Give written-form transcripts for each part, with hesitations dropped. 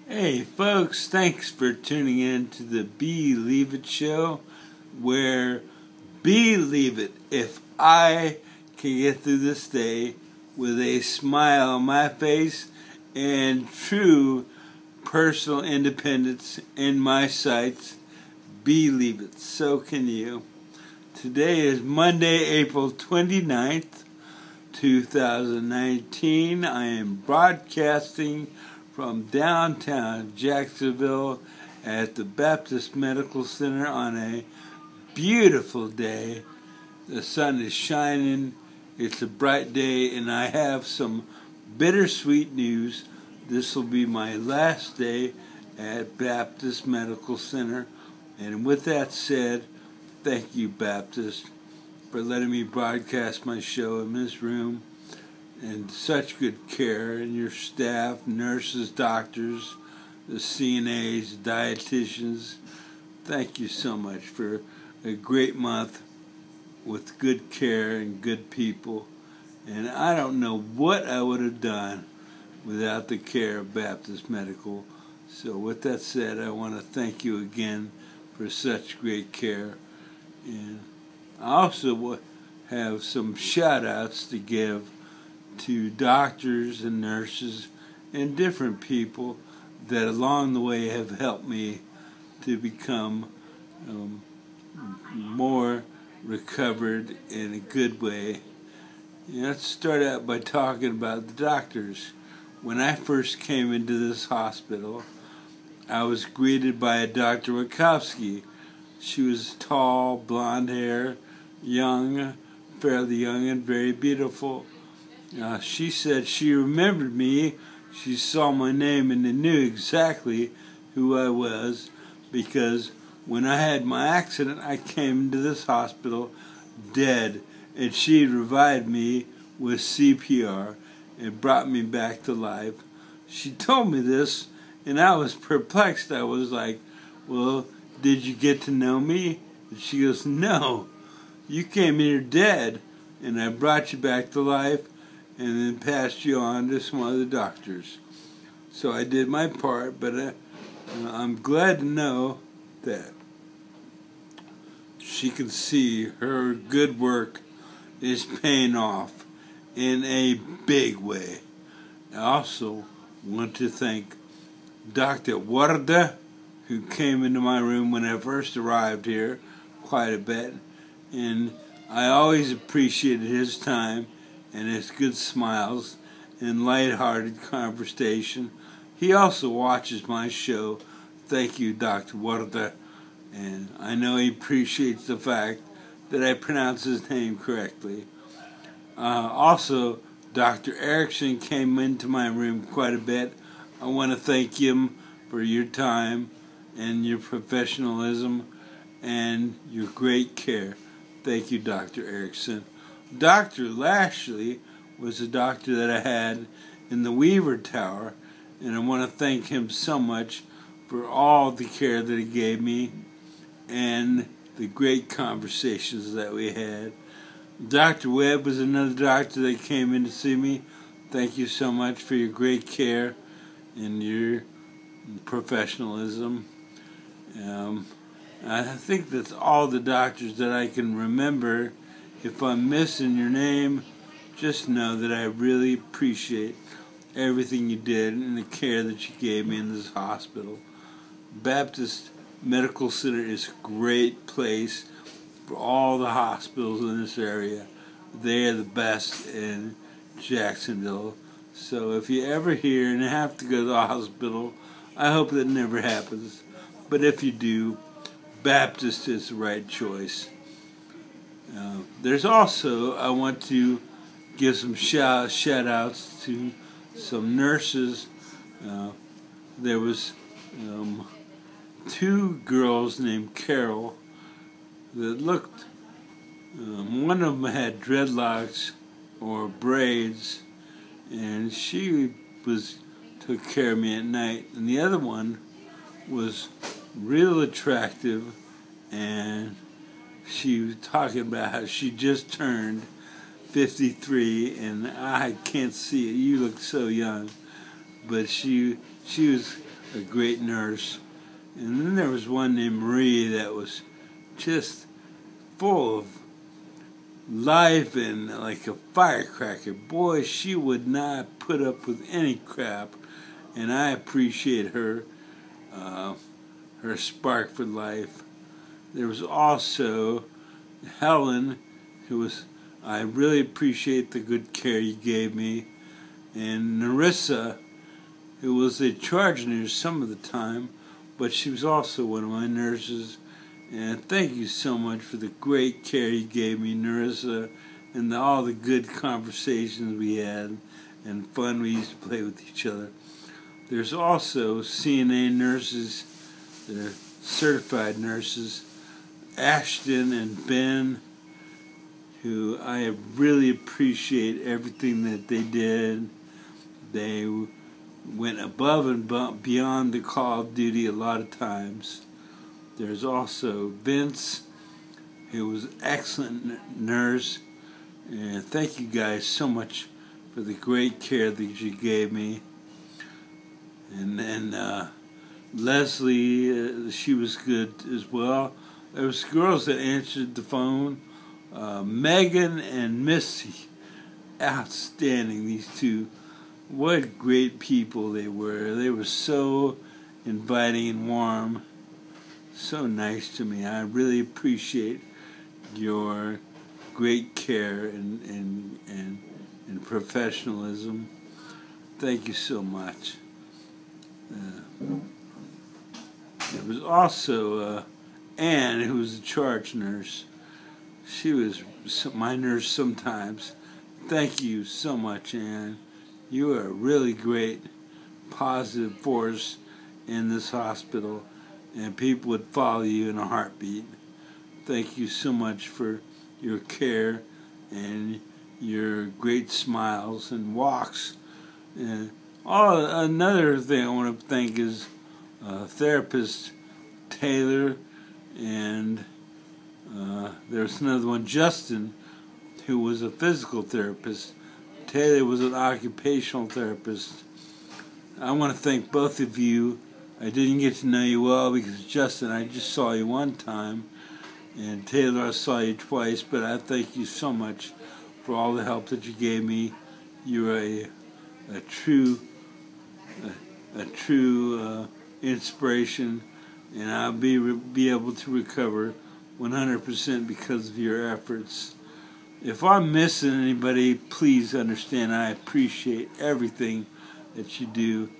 Hey folks, thanks for tuning in to the B-Leav-it show, where B-Leav-it, if I can get through this day with a smile on my face and true personal independence in my sights, B-Leav-it, so can you. Today is Monday, April 29th, 2019. I am broadcasting from downtown Jacksonville at the Baptist Medical Center on a beautiful day. The sun is shining, it's a bright day, and I have some bittersweet news. This will be my last day at Baptist Medical Center, and with that said, thank you, Baptist, for letting me broadcast my show in this room, and such good care, and your staff, nurses, doctors, the CNAs, dietitians. Thank you so much for a great month with good care and good people. And I don't know what I would have done without the care of Baptist Medical. So with that said, I want to thank you again for such great care. And I also have some shout-outs to give to doctors and nurses and different people that along the way have helped me to become more recovered in a good way. Let's start out by talking about the doctors. When I first came into this hospital, I was greeted by a Dr. Wachowski. She was tall, blonde hair, young, fairly young, and very beautiful. She said she remembered me. She saw my name and knew exactly who I was, because when I had my accident, I came into this hospital dead, and she revived me with CPR and brought me back to life. She told me this, and I was perplexed. I was like, well, did you get to know me? And she goes, no, you came here dead, and I brought you back to life and then passed you on to some other doctors. So I did my part, but I'm glad to know that she can see her good work is paying off in a big way. I also want to thank Dr. Warda, who came into my room when I first arrived here quite a bit, and I always appreciated his time and his good smiles and light-hearted conversation. He also watches my show. Thank you, Dr. Warda, and I know he appreciates the fact that I pronounce his name correctly. Also, Dr. Erickson came into my room quite a bit. I want to thank him for your time and your professionalism and your great care. Thank you, Dr. Erickson. Dr. Lashley was a doctor that I had in the Weaver Tower, and I want to thank him so much for all the care that he gave me and the great conversations that we had. Dr. Webb was another doctor that came in to see me. Thank you so much for your great care and your professionalism. I think that's all the doctors that I can remember. If I'm missing your name, just know that I really appreciate everything you did and the care that you gave me in this hospital. Baptist Medical Center is a great place for all the hospitals in this area. They are the best in Jacksonville. So if you ever hear and have to go to the hospital, I hope that never happens. But if you do, Baptist is the right choice. There's also, I want to give some shout-outs to some nurses. There was two girls named Carol that looked, one of them had dreadlocks or braids, and she took care of me at night, and the other one was real attractive, and she was talking about how she just turned 53, and I can't see it. You look so young, but she was a great nurse. And then there was one named Marie that was just full of life and like a firecracker. Boy, she would not put up with any crap, and I appreciate her, her spark for life. There was also Helen, I really appreciate the good care you gave me, and Narissa, who was a charge nurse some of the time, but she was also one of my nurses. And thank you so much for the great care you gave me, Narissa, and all the good conversations we had and fun we used to play with each other. There's also CNA nurses, they're certified nurses, Ashton and Ben, who I really appreciate everything that they did. They went above and beyond the call of duty a lot of times. There's also Vince, who was an excellent nurse, and thank you guys so much for the great care that you gave me. And then Leslie, she was good as well. There was girls that answered the phone. Megan and Missy, outstanding, these two. What great people they were. They were so inviting and warm, so nice to me. I really appreciate your great care and professionalism. Thank you so much. There was also Anne, who was a charge nurse. She was my nurse sometimes. Thank you so much, Anne. You are a really great, positive force in this hospital, and people would follow you in a heartbeat. Thank you so much for your care and your great smiles and walks. And another thing I want to thank is therapist Taylor, and there's another one, Justin, who was a physical therapist. Taylor was an occupational therapist. I want to thank both of you. I didn't get to know you well because, Justin, I just saw you one time, and Taylor, I saw you twice, but I thank you so much for all the help that you gave me. You're a true inspiration, and I'll be able to recover 100% because of your efforts. If I'm missing anybody, please understand I appreciate everything that you do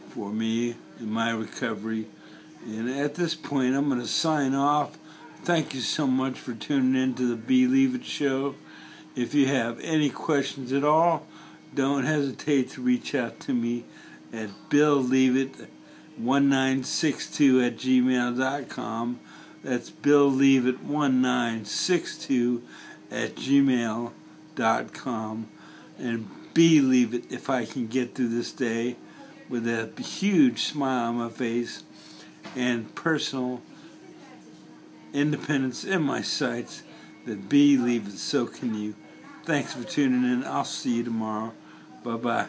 for me in my recovery. And at this point, I'm going to sign off. Thank you so much for tuning in to the B-Leav-itt show. If you have any questions at all, don't hesitate to reach out to me at BillLeavitt1962@gmail.com. That's BillLeavitt1962@gmail.com. And B-Leav-itt if I can get through this day with a huge smile on my face and personal independence in my sights. That B-Leav-itt, so can you. Thanks for tuning in. I'll see you tomorrow. Bye-bye.